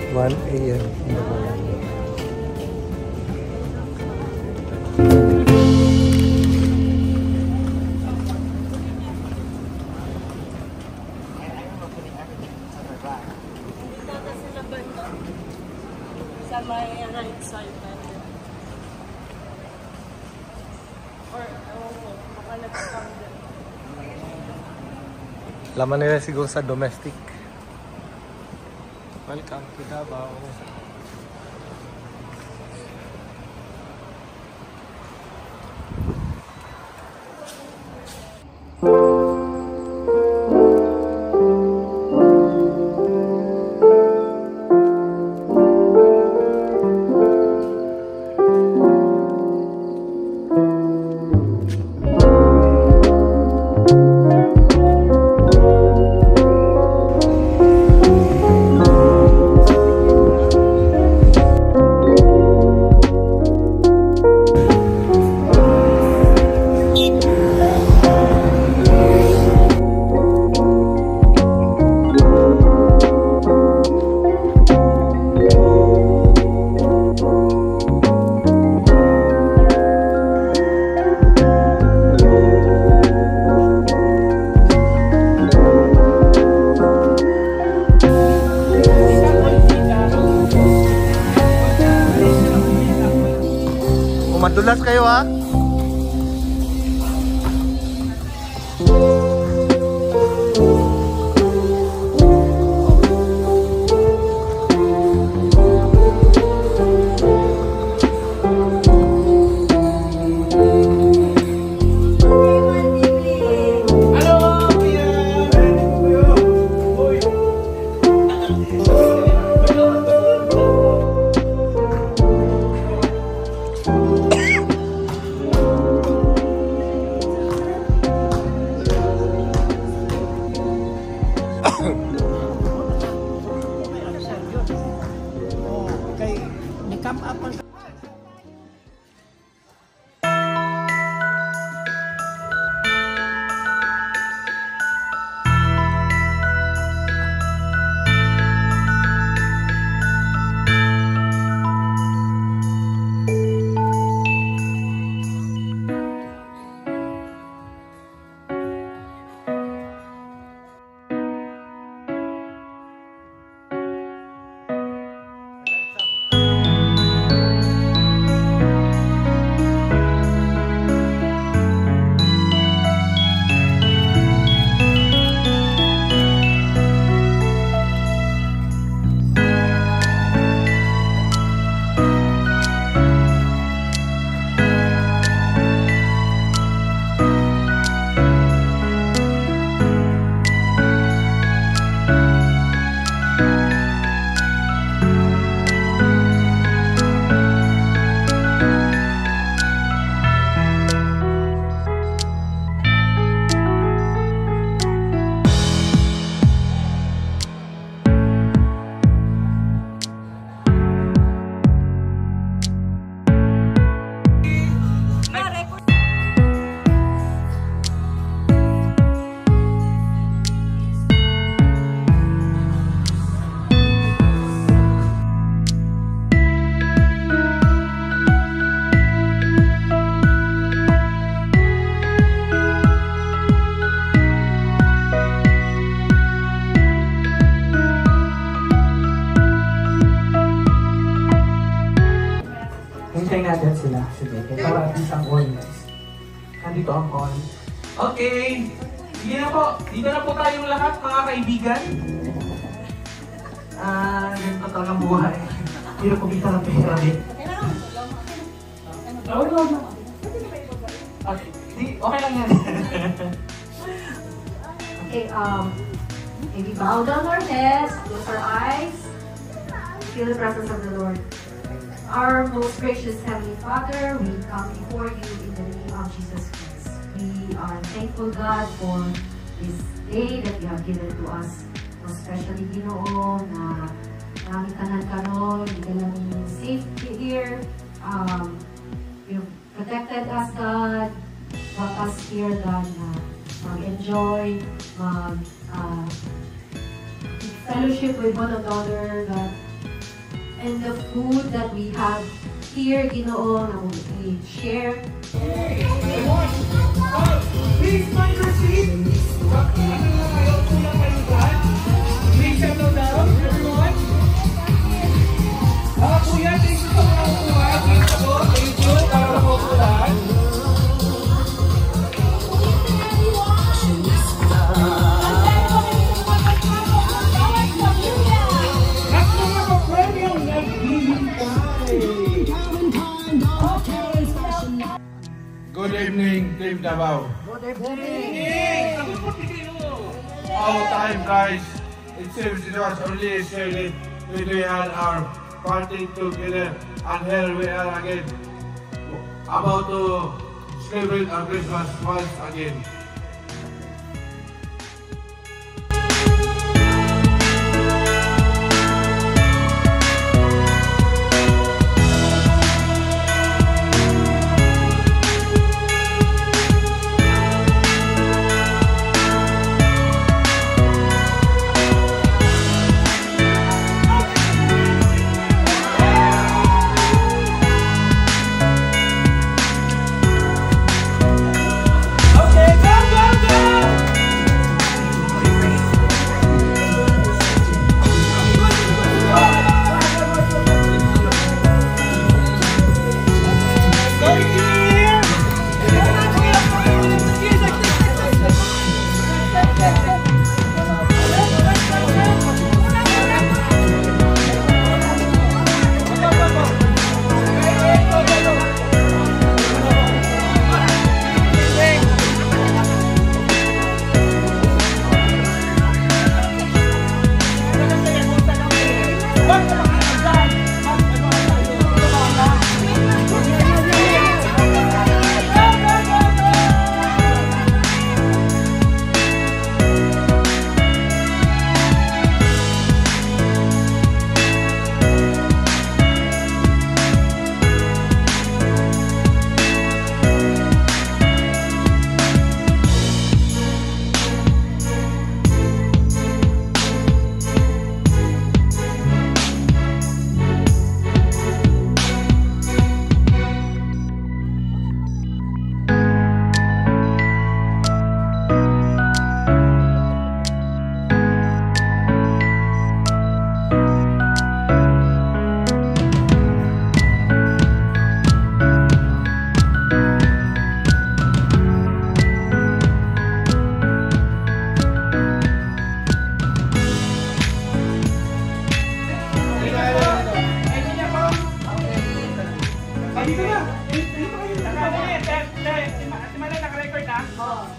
1 a.m. in the morning. Sa may right side natin. Or, baka nagkakang din. Laman nila siguro sa domestic. Welcome to Davao. Madulas kayo ha? Hintayin natin sila. Sige, para at least ang all guys. Nandito ang call. Okay. Sige na po. Dito na po tayong lahat mga kaibigan. Ganito talagang buhay. Hindi na kumita ng pera din. Okay. Okay lang yan. Okay, maybe bow down our heads, close our eyes, feel the presence of the Lord. Our most gracious Heavenly Father, we come before you in the name of Jesus Christ. We are thankful, God, for this day that you have given to us. Especially, Ginoo, na namin tanan karon, namin safety here. You've protected us, God. Brought us here, God, na mag-enjoy, fellowship with one another, God. food that we have here, Ginoo, na we share. Please find your seat. Please settle down, everyone. Kuya, thank you so much. Thank you. Para mapupulan. At mga kapremyong naghihintay. Good evening, Team Davao. Good evening. All time, guys. It seems it was only yesterday when we had our party together, and here we are again, about to celebrate our Christmas once again.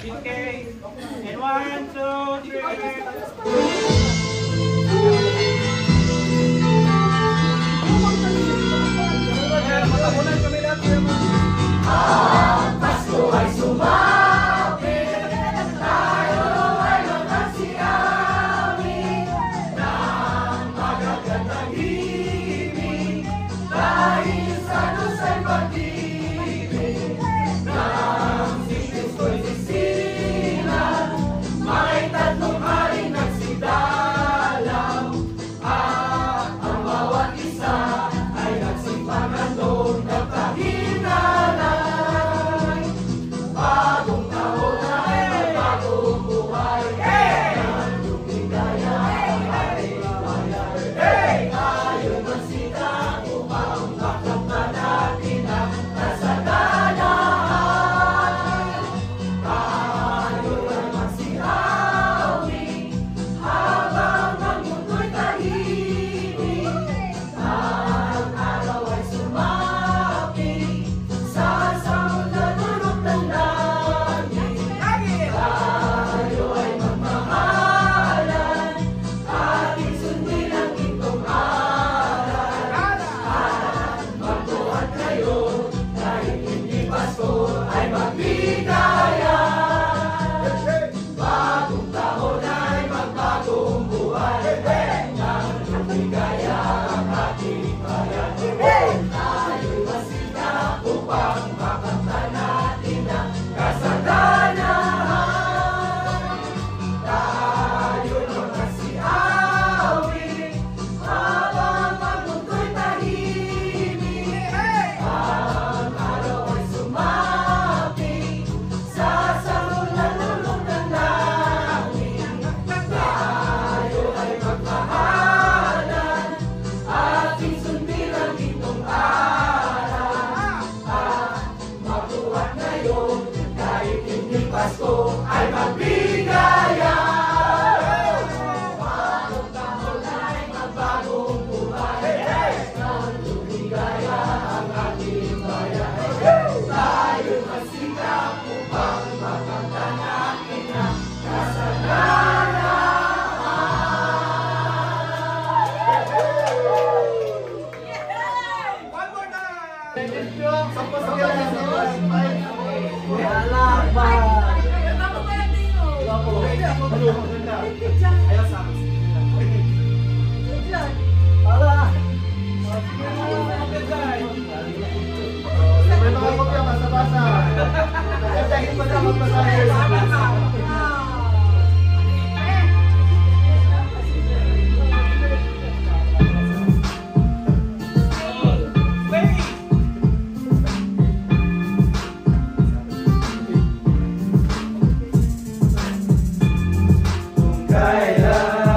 Okay. And 1, 2, 3. Kailan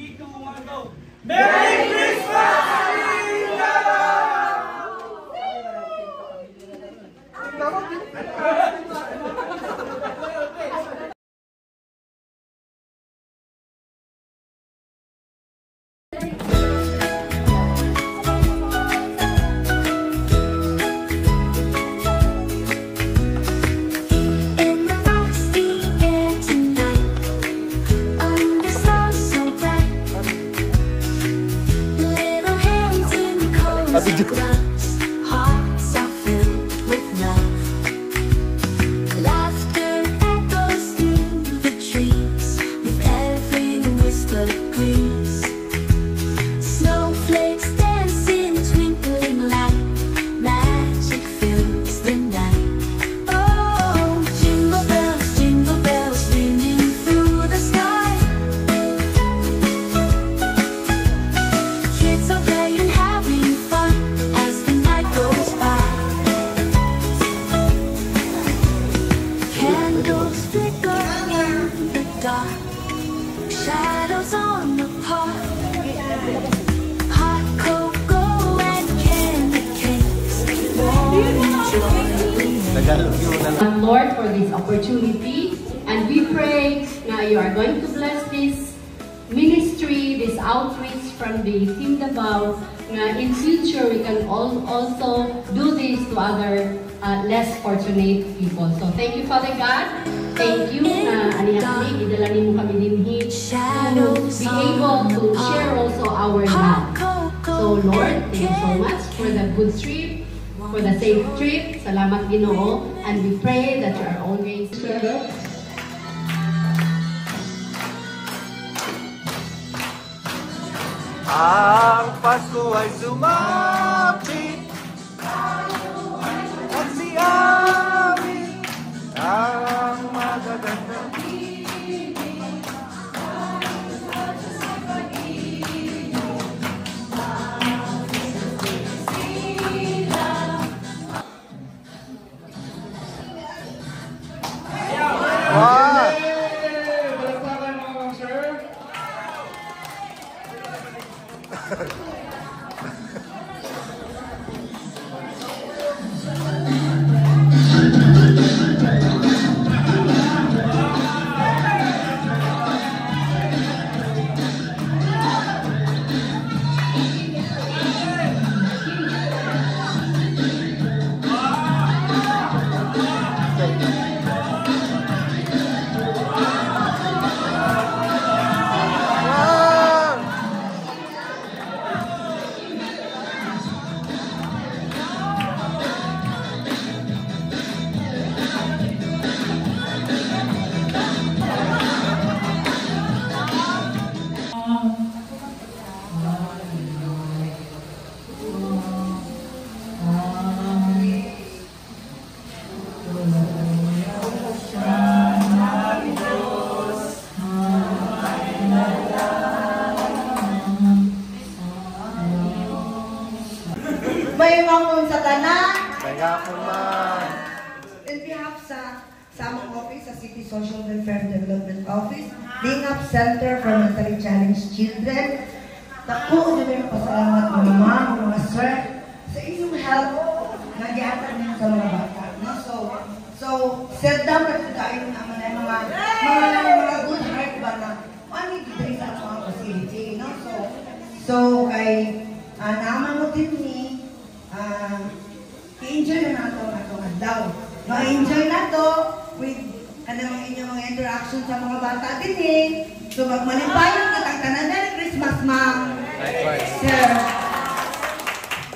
3, 2, 1, go! Merry Christmas! In the frosty air tonight, under stars so bright, little hands in cozy gloves, hearts are filled with love. Laughter echoes through the trees with every whispered breeze. Snowflakes dancing, twinkling light, magic fills the night. Oh, jingle bells ringing through the sky. Kids are playing, having fun as the night goes by. Candles flicker in the dark, shadows on the park. Hot cocoa and candy canes, warm and joy. Tagalog yun na. Lord, for this opportunity, and we pray na you are going to bless this ministry, this outreach from the Team Davao, na in future we can also do this to other less fortunate people. So thank you, Father God. Thank you na alihasig, idala niyo kami dinhi to be able to share also our love. So Lord, thank you so much for the good trip, for the safe trip. Salamat Ginoo, and we pray that you are always here. Ang Pasko ay sumapit at si amin ang magagandang wow! Balakpakan mga sir. May mangkon sa tanan. Kaya po man. In behalf sa among office, sa City Social Welfare and Development Office, Lingap Center for Mentally Challenged Children, dako na may pasalamat mga ma'am, mga sir, sa inyong help na gihatag ninyo sa mga bata. No? So, set down na tayo naman ay mga good heart ba na ano yung sa mga facility. No? So kay naman mo din ni i-enjoy na nato atong adlaw. Ma-enjoy na to with kanang inyong mga interaction sa mga bata din eh. So magmalipayon kitang tanan. Merry Christmas, ma'am. Sir.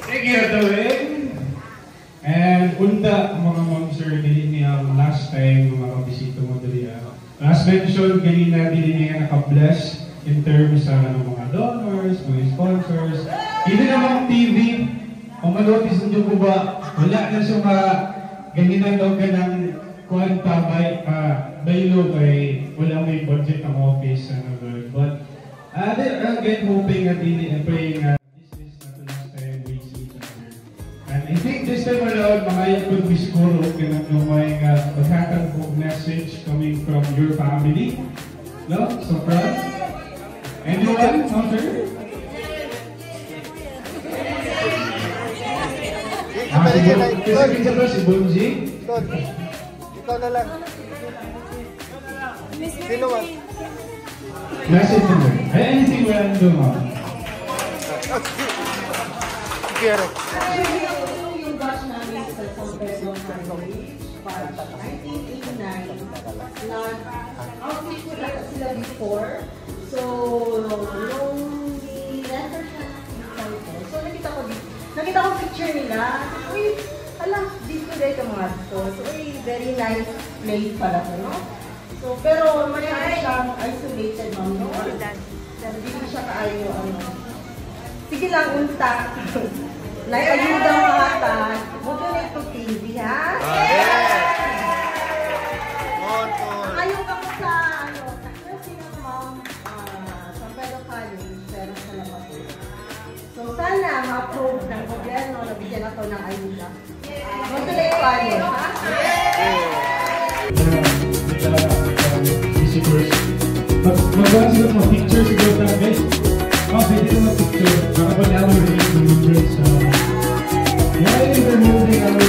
Thank you, Dwayne. And unta mga ma'am sir, dili niya last time mga kabisito mo dili. Last mention, ganina dili niya naka-bless in terms sa mga donors, mga sponsors. Hindi namang TV, kung manotice nyo ko ba, wala na siya ganina daw ka ng kwanta baylo kay wala may budget ang office. But again, hoping at praying this is not the last time we see each other. And I think this time around, makaya po siguro may maghatang po message coming from your family. No? So proud. And you Ma'am Sir? Isa ba si Bonji? Ikaw na lang. Sino man? Message number. Anything we can do, ma'am. Kero. Yung batch namin sa San Pedro College, batch 1989, nag-outreach ko lang sila before. So, nung i-letter siya ng ko, so nakita ko picture nila. Uy, alam, dito rin ka mga to. So, uy, very nice place pala ko, no? So, pero masyado siyang isolated, ma'am, no? Hindi ko siya kaayo, ano. Sige lang, unta. Nag-ayuda mga atan. Buto na ito TV, ha? Ayaw ako sa, ano, kasi ng ma'am, San Pedro College, pero sa labas. So, sana ma-approve ng gobyerno, nabigyan ako ng ayuda. Buto na ito, ha? Magawa sila mga picture siguro na guys. Pwede naman picture. Nakapag-allow rin yung picture sa... Why we're moving our